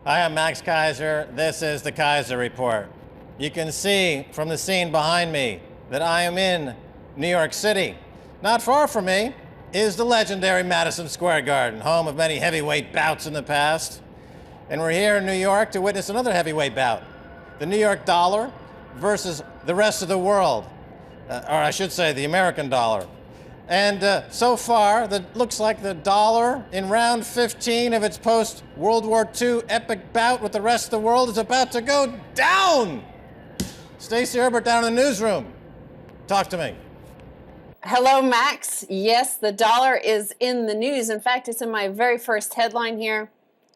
Hi, I'm Max Keiser. This is the Keiser Report. You can see from the scene behind me that I am in New York City. Not far from me is the legendary Madison Square Garden, home of many heavyweight bouts in the past. And we're here in New York to witness another heavyweight bout. The New York dollar versus the rest of the world. Or I should say the American dollar. And so far, it looks like the dollar in round 15 of its post-World War II epic bout with the rest of the world is about to go down. Stacy Herbert down in the newsroom. Talk to me. Hello, Max. Yes, the dollar is in the news. In fact, it's in my very first headline here.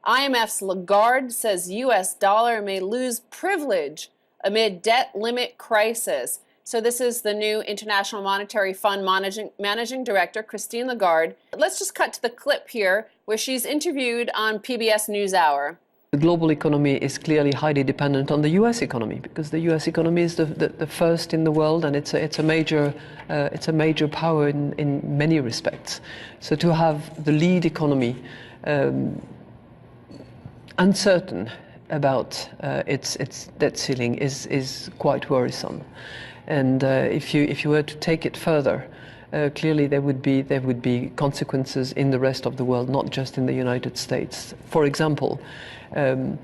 IMF's Lagarde says U.S. dollar may lose privilege amid debt limit crisis. So this is the new International Monetary Fund Managing Director, Christine Lagarde. Let's just cut to the clip here where she's interviewed on PBS NewsHour. The global economy is clearly highly dependent on the U.S. economy because the U.S. economy is the first in the world, and it's a major power in many respects. So to have the lead economy uncertain about its debt ceiling is quite worrisome. And if you were to take it further, clearly there would be consequences in the rest of the world, not just in the United States. For example, the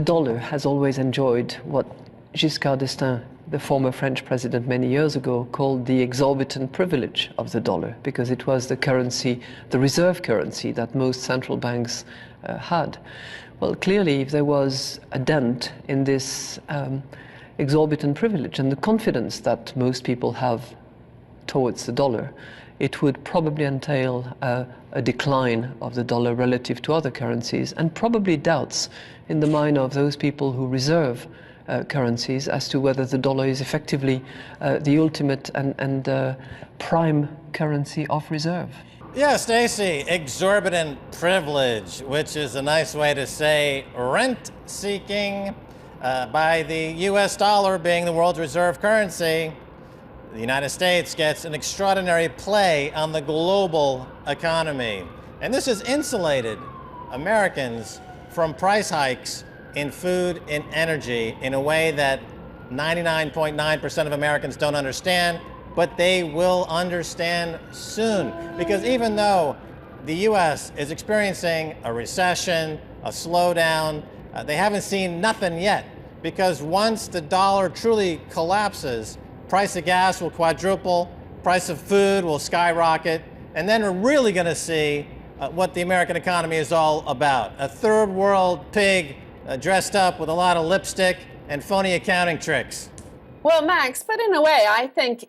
dollar has always enjoyed what Giscard d'Estaing, the former French president many years ago, called the exorbitant privilege of the dollar, because it was the currency, the reserve currency that most central banks had. Well, clearly, if there was a dent in this exorbitant privilege and the confidence that most people have towards the dollar, it would probably entail a decline of the dollar relative to other currencies, and probably doubts in the mind of those people who reserve currencies as to whether the dollar is effectively the ultimate and prime currency of reserve. Yeah, Stacy, exorbitant privilege, which is a nice way to say rent-seeking by the U.S. dollar being the world's reserve currency. The United States gets an extraordinary play on the global economy. And this has insulated Americans from price hikes in food and energy in a way that 99.9% of Americans don't understand, but they will understand soon. Because even though the U.S. is experiencing a recession, a slowdown, they haven't seen nothing yet. Because once the dollar truly collapses, price of gas will quadruple, price of food will skyrocket, and then we're really going to see what the American economy is all about. A third world pig dressed up with a lot of lipstick and phony accounting tricks. Well, Max, but in a way, I think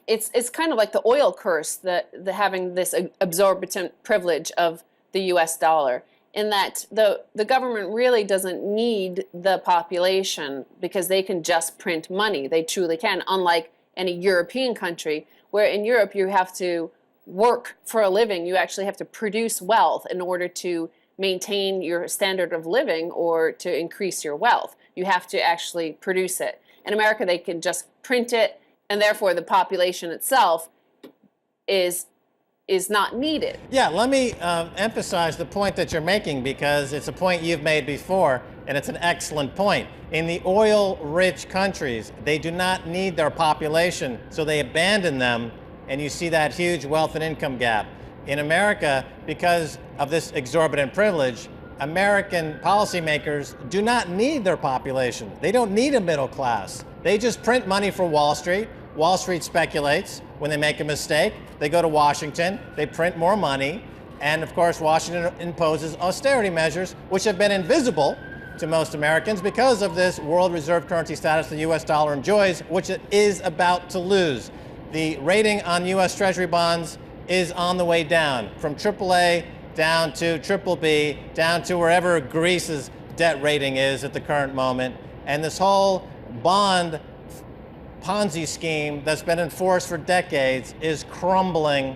it's kind of like the oil curse, the having this exorbitant privilege of the U.S. dollar, in that the government really doesn't need the population because they can just print money. They truly can, unlike any European country, where in Europe you have to work for a living. You actually have to produce wealth in order to maintain your standard of living or to increase your wealth. You have to actually produce it. In America, they can just print it, and therefore the population itself is not needed. Yeah, let me emphasize the point that you're making, because it's a point you've made before, and it's an excellent point. In the oil-rich countries, they do not need their population, so they abandon them, and you see that huge wealth and income gap. In America, because of this exorbitant privilege, American policymakers do not need their population. They don't need a middle class. They just print money for Wall Street. Wall Street speculates. When they make a mistake, they go to Washington, they print more money, and of course Washington imposes austerity measures which have been invisible to most Americans because of this world reserve currency status the U.S. dollar enjoys, which it is about to lose. The rating on U.S. Treasury bonds is on the way down, from AAA down to BBB, down to wherever Greece's debt rating is at the current moment. And this whole bond Ponzi scheme that's been enforced for decades is crumbling.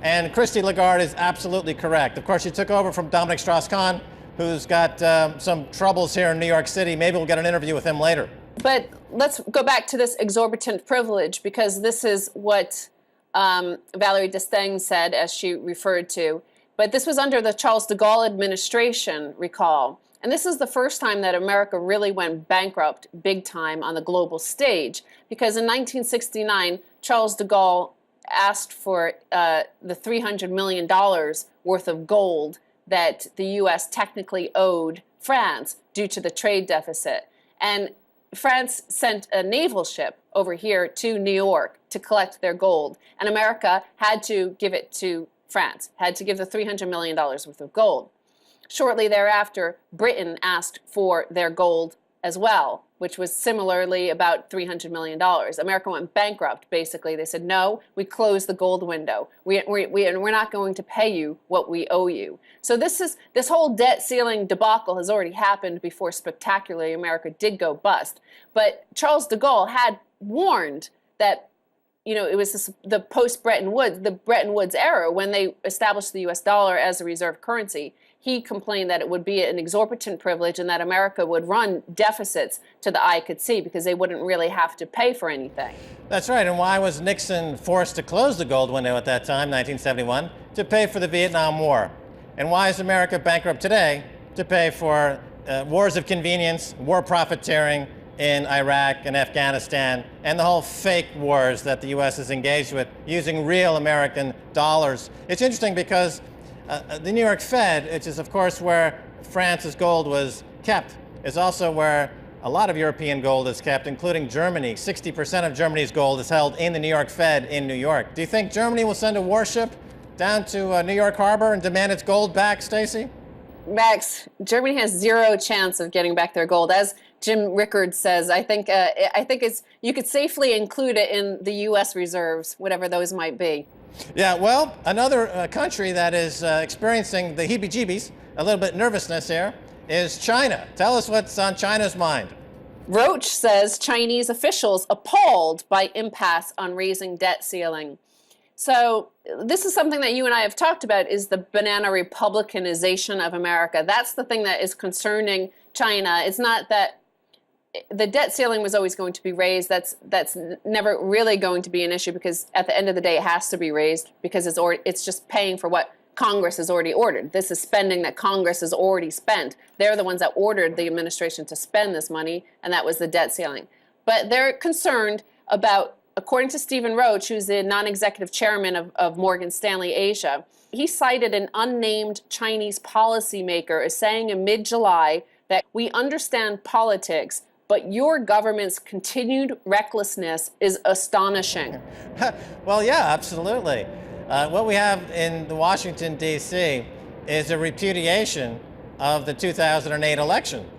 And Christine Lagarde is absolutely correct. Of course, she took over from Dominic Strauss-Kahn, who's got some troubles here in New York City. Maybe we'll get an interview with him later. But let's go back to this exorbitant privilege, because this is what Valerie Destaing said, as she referred to. But this was under the Charles de Gaulle administration, recall. And this is the first time that America really went bankrupt big time on the global stage, because in 1969, Charles de Gaulle asked for the $300 million worth of gold that the U.S. technically owed France due to the trade deficit. And France sent a naval ship over here to New York to collect their gold. And America had to give it to France, had to give the $300 million worth of gold. Shortly thereafter, Britain asked for their gold as well, which was similarly about $300 million. America went bankrupt, basically. They said, no, we closed the gold window. We're not going to pay you what we owe you. So this whole debt ceiling debacle has already happened before spectacularly America did go bust. But Charles de Gaulle had warned that, you know, it was the post-Bretton Woods, the Bretton Woods era, when they established the U.S. dollar as a reserve currency. He complained that it would be an exorbitant privilege and that America would run deficits to the eye could see because they wouldn't really have to pay for anything. That's right. And why was Nixon forced to close the gold window at that time, 1971, to pay for the Vietnam War? And why is America bankrupt today? To pay for wars of convenience, war profiteering in Iraq and Afghanistan, and the whole fake wars that the U.S. is engaged with using real American dollars. It's interesting because the New York Fed, which is, of course, where France's gold was kept, is also where a lot of European gold is kept, including Germany. 60% of Germany's gold is held in the New York Fed in New York. Do you think Germany will send a warship down to New York Harbor and demand its gold back, Stacy? Max, Germany has zero chance of getting back their gold. As Jim Rickards says, I think it's, you could safely include it in the U.S. reserves, whatever those might be. Yeah, well, another country that is experiencing the heebie-jeebies, a little bit nervousness here, is China. Tell us what's on China's mind. Roach says Chinese officials appalled by impasse on raising debt ceiling. So this is something that you and I have talked about, is the banana republicanization of America. That's the thing that is concerning China. It's not that the debt ceiling was always going to be raised. That's never really going to be an issue, because at the end of the day, it has to be raised because it's just paying for what Congress has already ordered. This is spending that Congress has already spent. They're the ones that ordered the administration to spend this money, and that was the debt ceiling. But they're concerned about, according to Stephen Roach, who's the non-executive chairman of Morgan Stanley Asia, he cited an unnamed Chinese policymaker as saying in mid-July that we understand politics, but your government's continued recklessness is astonishing. Well, yeah, absolutely. What we have in the Washington, D.C. is a repudiation of the 2008 election.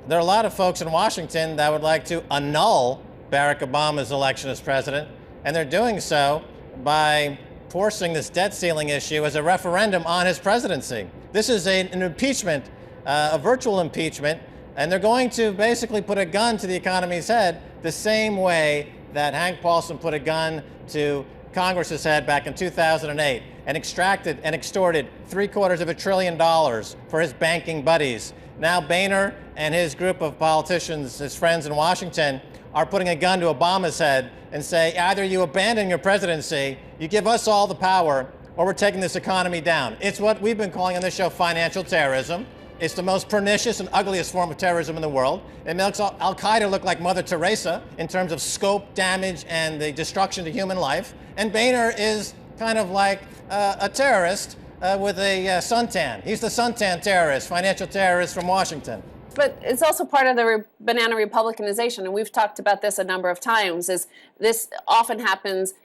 There are a lot of folks in Washington that would like to annul Barack Obama's election as president, and they're doing so by forcing this debt ceiling issue as a referendum on his presidency. This is an impeachment, a virtual impeachment, and they're going to basically put a gun to the economy's head the same way that Hank Paulson put a gun to Congress's head back in 2008 and extracted and extorted $750 billion for his banking buddies. Now Boehner and his group of politicians, his friends in Washington, are putting a gun to Obama's head and say, either you abandon your presidency, you give us all the power, or we're taking this economy down. It's what we've been calling on this show financial terrorism. It's the most pernicious and ugliest form of terrorism in the world. It makes Al-Qaeda look like Mother Teresa in terms of scope, damage, and the destruction to human life. And Boehner is kind of like a terrorist with a suntan. He's the suntan terrorist, financial terrorist from Washington. But it's also part of the banana republicanization, and we've talked about this a number of times, is this often happens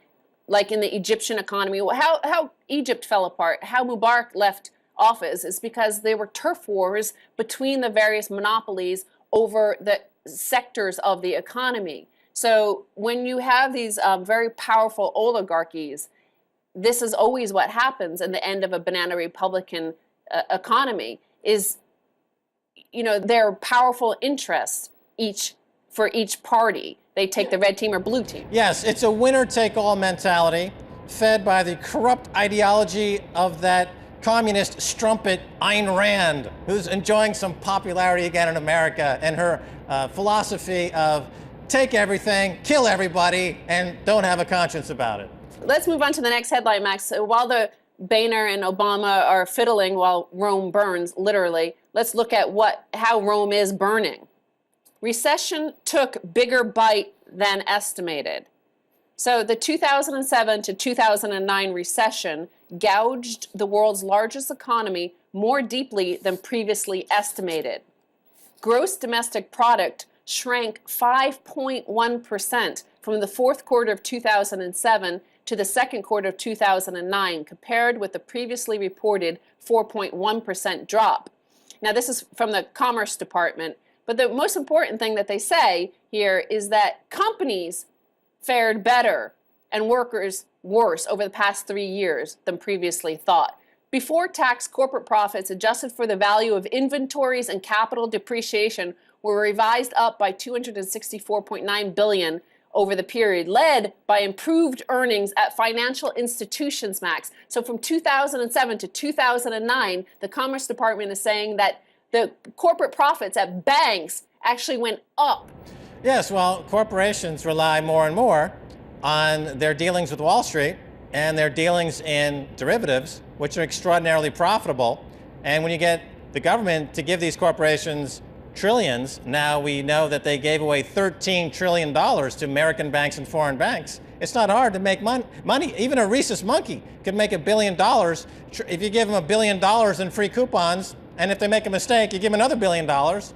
like in the Egyptian economy. How Egypt fell apart, how Mubarak left office, is because there were turf wars between the various monopolies over the sectors of the economy. So when you have these very powerful oligarchies, this is always what happens in the end of a banana republican economy, is, you know, their powerful interests for each party. They take the red team or blue team. Yes, it's a winner-take-all mentality fed by the corrupt ideology of that communist strumpet Ayn Rand, who's enjoying some popularity again in America, and her philosophy of take everything, kill everybody, and don't have a conscience about it. Let's move on to the next headline, Max. While the Boehner and Obama are fiddling while Rome burns, literally, let's look at how Rome is burning. Recession took bigger bite than estimated. So the 2007 to 2009 recession gouged the world's largest economy more deeply than previously estimated. Gross domestic product shrank 5.1% from the fourth quarter of 2007 to the second quarter of 2009, compared with the previously reported 4.1% drop. Now, this is from the Commerce Department, but the most important thing that they say here is that companies fared better and workers worse over the past 3 years than previously thought. Before tax corporate profits adjusted for the value of inventories and capital depreciation were revised up by $264.9 billion over the period, led by improved earnings at financial institutions, Max. So from 2007 to 2009, the Commerce Department is saying that the corporate profits at banks actually went up. Yes, well, corporations rely more and more on their dealings with Wall Street and their dealings in derivatives, which are extraordinarily profitable. And when you get the government to give these corporations trillions, now we know that they gave away $13 trillion to American banks and foreign banks. It's not hard to make money. Even a rhesus monkey could make $1 billion if you give them $1 billion in free coupons. And if they make a mistake, you give them another $1 billion.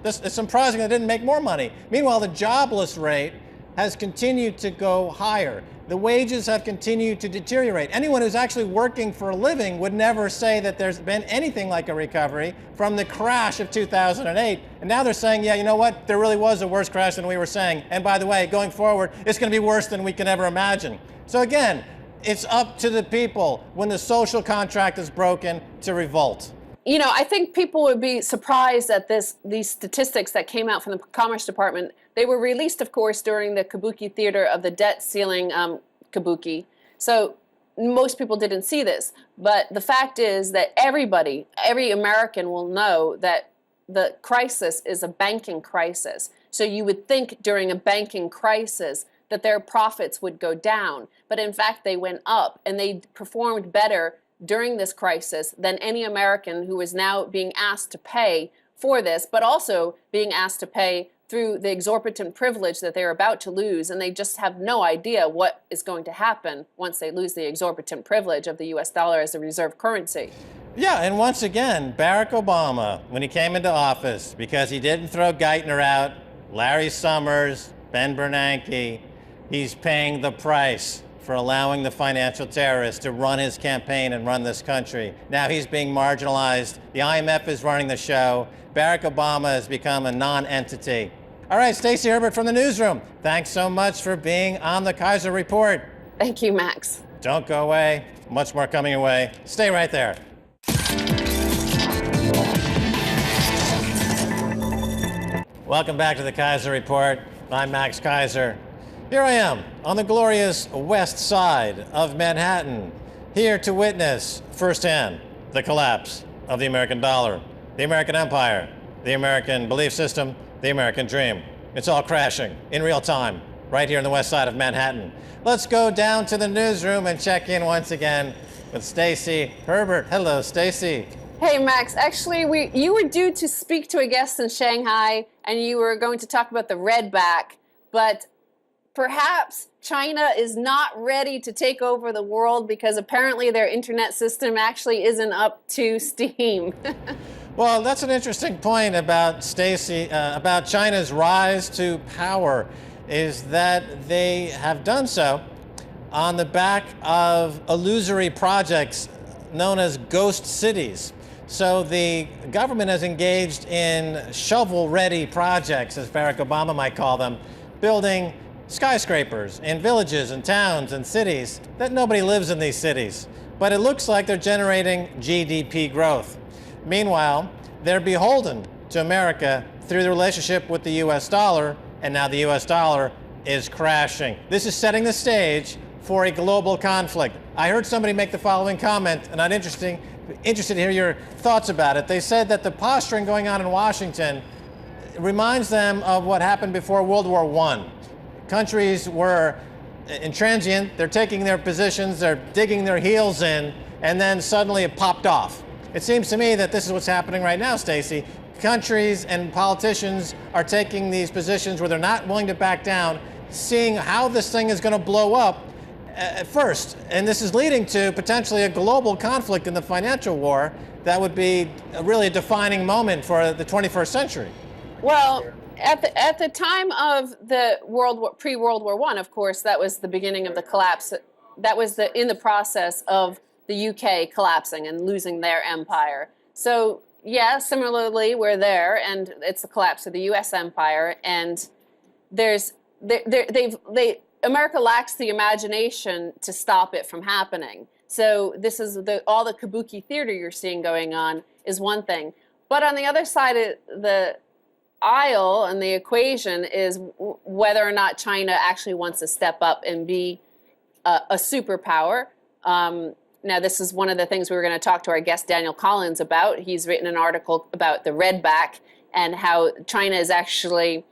It's surprising they didn't make more money. Meanwhile, the jobless rate has continued to go higher. The wages have continued to deteriorate. Anyone who's actually working for a living would never say that there's been anything like a recovery from the crash of 2008. And now they're saying, yeah, you know what? There really was a worse crash than we were saying. And by the way, going forward, it's going to be worse than we can ever imagine. So again, it's up to the people when the social contract is broken to revolt. You know, I think people would be surprised at these statistics that came out from the Commerce Department. They were released, of course, during the kabuki theater of the debt ceiling kabuki. So most people didn't see this. But the fact is that every American will know that the crisis is a banking crisis. So you would think during a banking crisis that their profits would go down. But in fact, they went up, and they performed better during this crisis than any American who is now being asked to pay for this, but also being asked to pay through the exorbitant privilege that they're about to lose, and they just have no idea what is going to happen once they lose the exorbitant privilege of the US dollar as a reserve currency. Yeah, and once again, Barack Obama, when he came into office, because he didn't throw Geithner out, Larry Summers, Ben Bernanke, he's paying the price for allowing the financial terrorists to run his campaign and run this country. Now he's being marginalized. The IMF is running the show. Barack Obama has become a non-entity. All right, Stacy Herbert from the newsroom. Thanks so much for being on the Keiser Report. Thank you, Max. Don't go away. Much more coming your way. Stay right there. Welcome back to the Keiser Report. I'm Max Keiser. Here I am on the glorious west side of Manhattan, here to witness firsthand the collapse of the American dollar, the American empire, the American belief system, the American dream. It's all crashing in real time, right here on the west side of Manhattan. Let's go down to the newsroom and check in once again with Stacy Herbert. Hello, Stacy. Hey, Max. Actually, you were due to speak to a guest in Shanghai, and you were going to talk about the redback, but perhaps China is not ready to take over the world because apparently their internet system actually isn't up to steam. Well, that's an interesting point about Stacy, about China's rise to power, is that they have done so on the back of illusory projects known as ghost cities. So the government has engaged in shovel-ready projects, as Barack Obama might call them, building skyscrapers in villages and towns and cities that nobody lives in these cities. But it looks like they're generating GDP growth. Meanwhile, they're beholden to America through the relationship with the US dollar, and now the US dollar is crashing. This is setting the stage for a global conflict. I heard somebody make the following comment, and I'm interested to hear your thoughts about it. They said that the posturing going on in Washington reminds them of what happened before World War I. Countries were intransient, they're taking their positions, they're digging their heels in, and then suddenly it popped off. It seems to me that this is what's happening right now, Stacy. Countries and politicians are taking these positions where they're not willing to back down, seeing how this thing is going to blow up first. And this is leading to potentially a global conflict in the financial war that would be really a defining moment for the 21st century. Well, at the time of the pre-World War I, of course, that was the beginning of the collapse. That was in the process of the UK collapsing and losing their empire. So yeah, similarly, we're there, and it's the collapse of the U.S. empire, and America lacks the imagination to stop it from happening. So this is all the kabuki theater you're seeing going on is one thing, but on the other side of the aisle and the equation is whether or not China actually wants to step up and be a superpower. Now, this is one of the things we were going to talk to our guest Daniel Collins about. He's written an article about the redback and how China is actually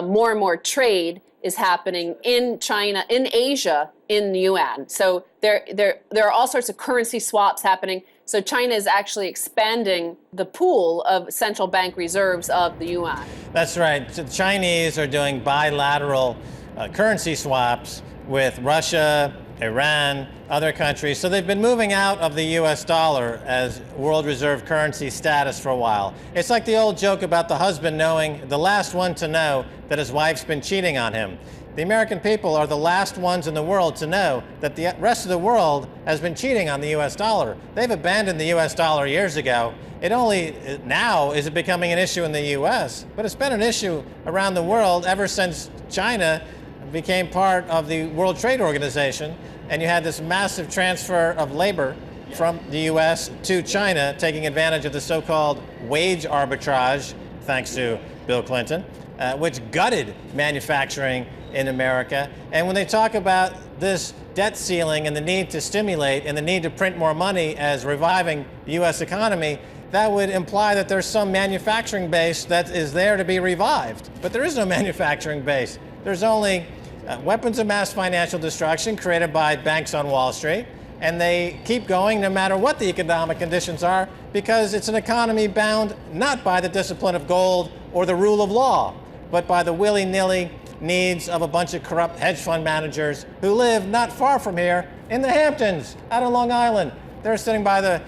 more and more trade is happening in China, in Asia, in yuan. So there are all sorts of currency swaps happening. So China is actually expanding the pool of central bank reserves of the yuan. That's right. So the Chinese are doing bilateral currency swaps with Russia, Iran, other countries. So they've been moving out of the US dollar as world reserve currency status for a while. It's like the old joke about the husband knowing, the last one to know that his wife's been cheating on him. The American people are the last ones in the world to know that the rest of the world has been cheating on the US dollar. They've abandoned the US dollar years ago. It only now is it becoming an issue in the US, but it's been an issue around the world ever since China became part of the World Trade Organization, and you had this massive transfer of labor from the US to China, taking advantage of the so-called wage arbitrage, thanks to Bill Clinton, which gutted manufacturing in America. And when they talk about this debt ceiling and the need to stimulate and the need to print more money as reviving the US economy, that would imply that there's some manufacturing base that is there to be revived. But there is no manufacturing base. There's only weapons of mass financial destruction created by banks on Wall Street, and they keep going no matter what the economic conditions are, because it's an economy bound not by the discipline of gold or the rule of law, but by the willy-nilly needs of a bunch of corrupt hedge fund managers who live not far from here in the Hamptons, out on Long Island. They're sitting by their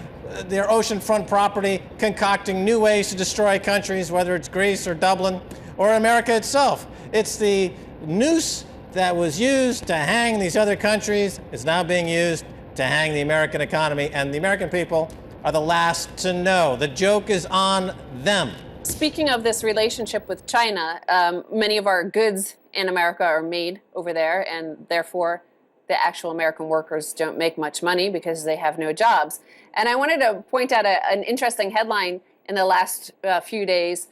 oceanfront property, concocting new ways to destroy countries, whether it's Greece or Dublin or America itself. It's the noose that was used to hang these other countries is now being used to hang the American economy, and the American people are the last to know. The joke is on them. Speaking of this relationship with China, many of our goods in America are made over there, and therefore the actual American workers don't make much money because they have no jobs. And I wanted to point out an interesting headline in the last few days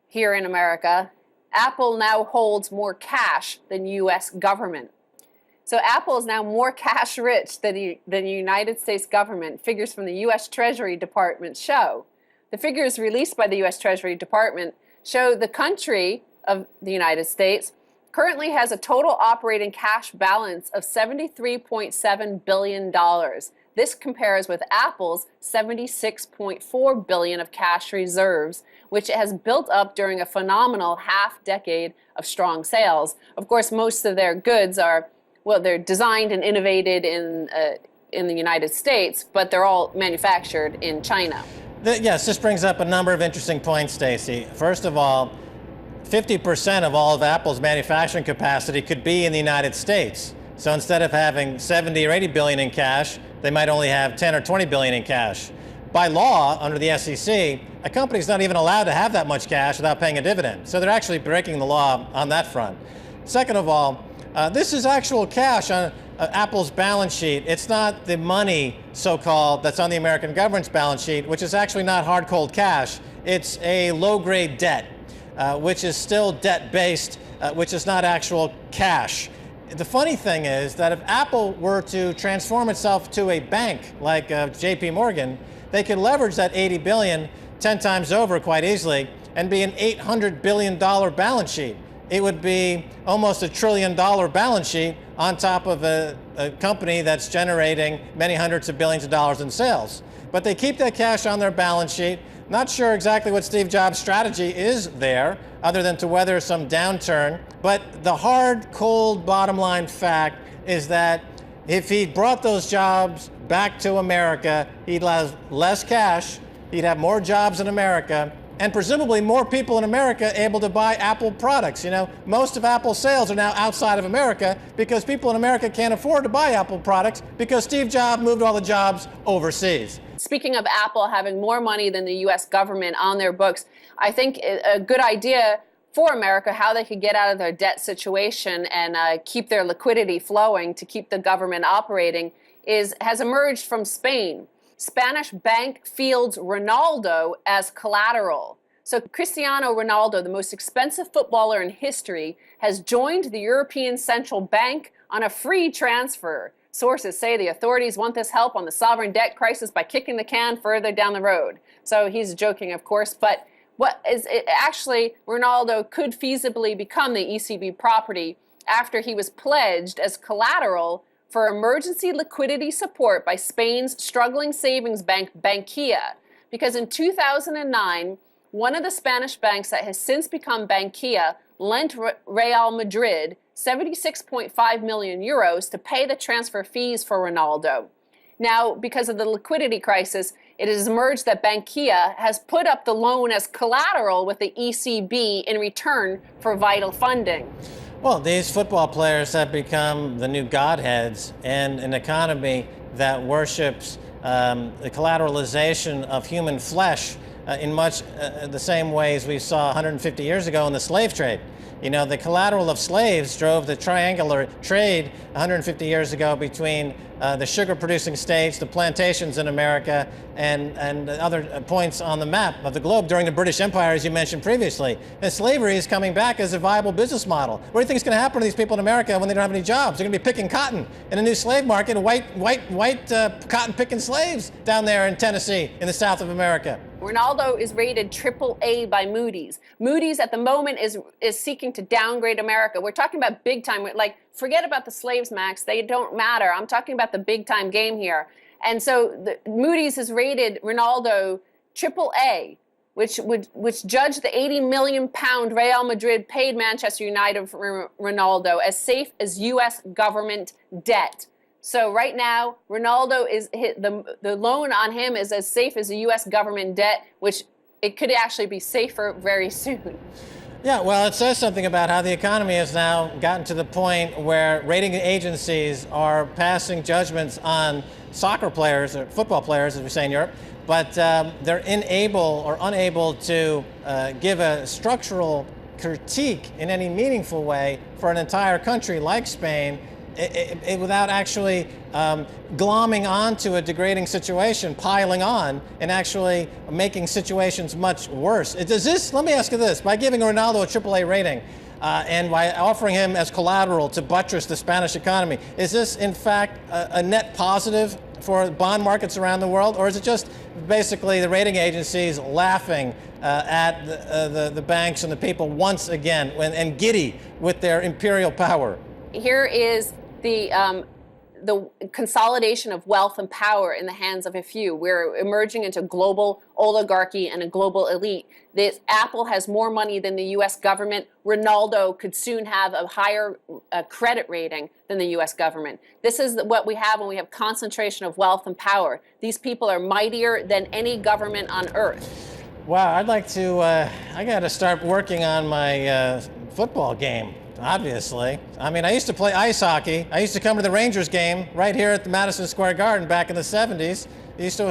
here in America. Apple now holds more cash than U.S. government. So Apple is now more cash rich than the United States government, figures from the U.S. Treasury Department show. The figures released by the U.S. Treasury Department show the country of the United States currently has a total operating cash balance of $73.7 billion. This compares with Apple's $76.4 billion of cash reserves, which it has built up during a phenomenal half-decade of strong sales. Of course, most of their goods are, well, they're designed and innovated in the United States, but they're all manufactured in China. Yes, this brings up a number of interesting points, Stacy. First of all, 50% of all of Apple's manufacturing capacity could be in the United States. So instead of having 70 or 80 billion in cash, they might only have 10 or 20 billion in cash. By law, under the SEC, a company's not even allowed to have that much cash without paying a dividend. So they're actually breaking the law on that front. Second of all, this is actual cash on Apple's balance sheet. It's not the money, so-called, that's on the American government's balance sheet, which is actually not hard, cold cash. It's a low-grade debt, which is still debt-based, which is not actual cash. The funny thing is that if Apple were to transform itself to a bank like JP Morgan, they could leverage that 80 billion 10 times over quite easily and be an $800 billion balance sheet. it would be almost $1 trillion balance sheet on top of a company that's generating many hundreds of billions of dollars in sales. But they keep that cash on their balance sheet. Not sure exactly what Steve Jobs' strategy is there, other than to weather some downturn. But the hard, cold bottom line fact is that if he brought those jobs back to America, he'd have less cash, he'd have more jobs in America, and presumably more people in America able to buy Apple products. You know, most of Apple's sales are now outside of America because people in America can't afford to buy Apple products because Steve Jobs moved all the jobs overseas. Speaking of Apple having more money than the U.S. government on their books, I think a good idea for America, how they could get out of their debt situation and keep their liquidity flowing to keep the government operating, has emerged from Spain. Spanish bank fields Ronaldo as collateral. So Cristiano Ronaldo, the most expensive footballer in history, has joined the European Central Bank on a free transfer. Sources say the authorities want this help on the sovereign debt crisis by kicking the can further down the road. So he's joking, of course, but what is it, actually, Ronaldo could feasibly become the ECB property after he was pledged as collateral for emergency liquidity support by Spain's struggling savings bank, Bankia. Because in 2009, one of the Spanish banks that has since become Bankia lent Real Madrid 76.5 million euros to pay the transfer fees for Ronaldo. Now, because of the liquidity crisis, it has emerged that Bankia has put up the loan as collateral with the ECB in return for vital funding. Well, these football players have become the new godheads in an economy that worships the collateralization of human flesh in much the same ways we saw 150 years ago in the slave trade. You know, the collateral of slaves drove the triangular trade 150 years ago between the sugar-producing states, the plantations in America, and other points on the map of the globe during the British Empire, as you mentioned previously. And slavery is coming back as a viable business model. What do you think is going to happen to these people in America when they don't have any jobs? They're going to be picking cotton in a new slave market, white cotton-picking slaves down there in Tennessee, in the south of America. Ronaldo is rated AAA by Moody's. Moody's at the moment is seeking to downgrade America. We're talking about big time. Like, forget about the slaves, Max. They don't matter. I'm talking about the big time game here. And so Moody's has rated Ronaldo AAA, which judged the £80 million Real Madrid paid Manchester United for Ronaldo as safe as U.S. government debt. So right now, Ronaldo is the loan on him is as safe as the U.S. government debt, which it could actually be safer very soon. Yeah, well, it says something about how the economy has now gotten to the point where rating agencies are passing judgments on soccer players or football players, as we say in Europe, but they're unable to give a structural critique in any meaningful way for an entire country like Spain. Without actually glomming onto a degrading situation, piling on, and actually making situations much worse. Let me ask you this, by giving Ronaldo a AAA rating and by offering him as collateral to buttress the Spanish economy, is this in fact a net positive for bond markets around the world, or is it just basically the rating agencies laughing at the banks and the people once again and giddy with their imperial power? Here is the consolidation of wealth and power in the hands of a few. We're emerging into global oligarchy and a global elite. Apple has more money than the U.S. government. Ronaldo could soon have a higher credit rating than the U.S. government. This is what we have when we have concentration of wealth and power. These people are mightier than any government on earth. Wow, I'd like to, I got to start working on my football game. Obviously. I mean, I used to play ice hockey. I used to come to the Rangers game right here at the Madison Square Garden back in the 70s.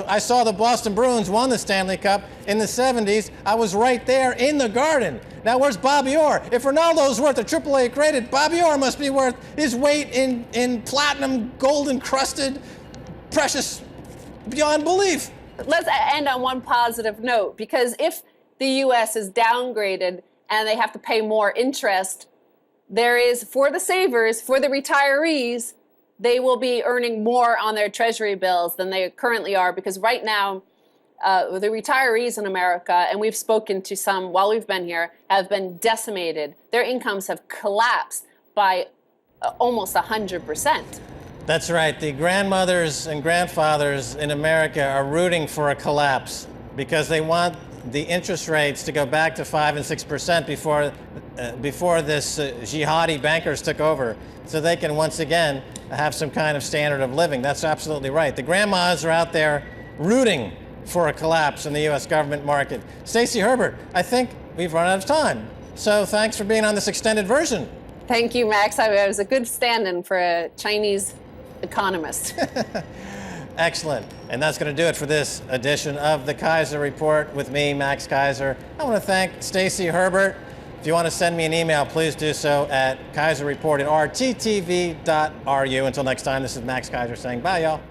I saw the Boston Bruins won the Stanley Cup in the 70s. I was right there in the Garden. Now, where's Bobby Orr? If Ronaldo's worth a AAA credit, Bobby Orr must be worth his weight in platinum, gold-encrusted, precious beyond belief. Let's end on one positive note, because if the U.S. is downgraded and they have to pay more interest, there is, for the savers, for the retirees, they will be earning more on their treasury bills than they currently are, because right now the retirees in America, and we've spoken to some while we've been here, have been decimated. Their incomes have collapsed by almost 100%. That's right. The grandmothers and grandfathers in America are rooting for a collapse because they want the interest rates to go back to 5 and 6% before this jihadi bankers took over, so they can once again have some kind of standard of living. That's absolutely right. The grandmas are out there rooting for a collapse in the U.S. government market. Stacy Herbert, I think we've run out of time. So thanks for being on this extended version. Thank you, Max. I was a good stand-in for a Chinese economist. Excellent. And that's going to do it for this edition of the Keiser Report with me, Max Keiser. I want to thank Stacy Herbert. If you want to send me an email, please do so at keiserreport@rttv.ru. Until next time, this is Max Keiser saying bye, y'all.